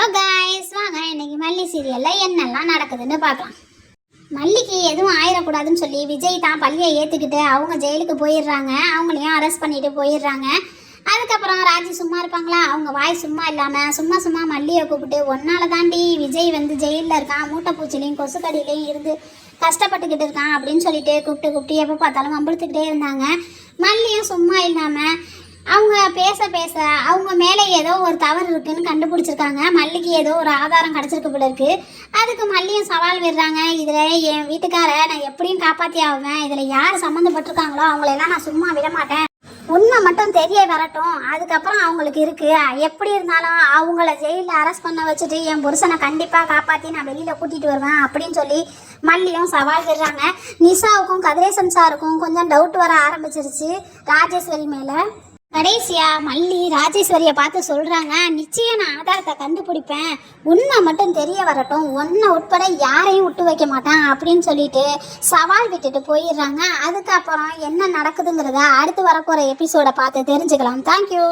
Hello guys, வாங்க இன்னைக்கு மல்லி சீரியலில் என்னெல்லாம் நடக்குதுன்னு பார்க்கலாம். மல்லிக்கு எதுவும் ஆயிடக்கூடாதுன்னு சொல்லி விஜய் தான் பள்ளியை ஏற்றுக்கிட்டு அவங்க ஜெயிலுக்கு போயிடுறாங்க. அவங்களையும் அரெஸ்ட் பண்ணிட்டு போயிடுறாங்க. அதுக்கப்புறம் ராஜி சும்மா இருப்பாங்களா? அவங்க வாய் சும்மா இல்லாமல் சும்மா மல்லியை கூப்பிட்டு ஒன்னால தாண்டி விஜய் வந்து ஜெயிலில் இருக்கான், மூட்டை பூச்சிலையும் கொசுக்கடியிலையும் இருந்து கஷ்டப்பட்டுக்கிட்டு இருக்கான் அப்படின்னு சொல்லிட்டு கூப்பிட்டு எப்போ பார்த்தாலும் வம்பிழுத்துக்கிட்டே இருந்தாங்க. மல்லியும் சும்மா இல்லாமல் அவங்க பேச அவங்க மேலே ஏதோ ஒரு தவறு இருக்குன்னு கண்டுபிடிச்சிருக்காங்க. மல்லிக்கு ஏதோ ஒரு ஆதாரம் கிடச்சிருக்கு போல இருக்கு. அதுக்கு மல்லியும் சவால் விடுறாங்க. இதில் என் வீட்டுக்காரை நான் எப்படியும் காப்பாற்றி ஆவேன், இதில் யார் சம்மந்தப்பட்டிருக்காங்களோ அவங்களெல்லாம் நான் சும்மா விட மாட்டேன், உண்மை மட்டும் தெரிய வரட்டும், அதுக்கப்புறம் அவங்களுக்கு இருக்குது, எப்படி இருந்தாலும் அவங்கள ஜெயிலில் அரெஸ்ட் பண்ண வச்சுட்டு என் புருஷனை கண்டிப்பாக காப்பாற்றி நான் வெளியில் கூட்டிகிட்டு வருவேன் அப்படின்னு சொல்லி மல்லியும் சவால் விடுறாங்க. நிஷாவுக்கும் கதிரேசன் சாருக்கும் கொஞ்சம் டவுட் வர ஆரம்பிச்சிருச்சு ராஜேஸ்வரி மேலே. கடைசியா மல்லி ராஜேஸ்வரியை பார்த்து சொல்றாங்க, நிச்சயம் நான் ஆதாரத்தை கண்டுபிடிப்பேன், உண்மை மட்டும் தெரிய வரட்டும், ஒன்றை உட்பட யாரையும் விட்டு வைக்க மாட்டேன் அப்படின்னு சொல்லிட்டு சவால் விட்டுட்டு போயிடுறாங்க. அதுக்கப்புறம் என்ன நடக்குதுங்கிறத அடுத்து வரப்போற எபிசோடை பார்த்து தெரிஞ்சுக்கலாம். தேங்க்யூ.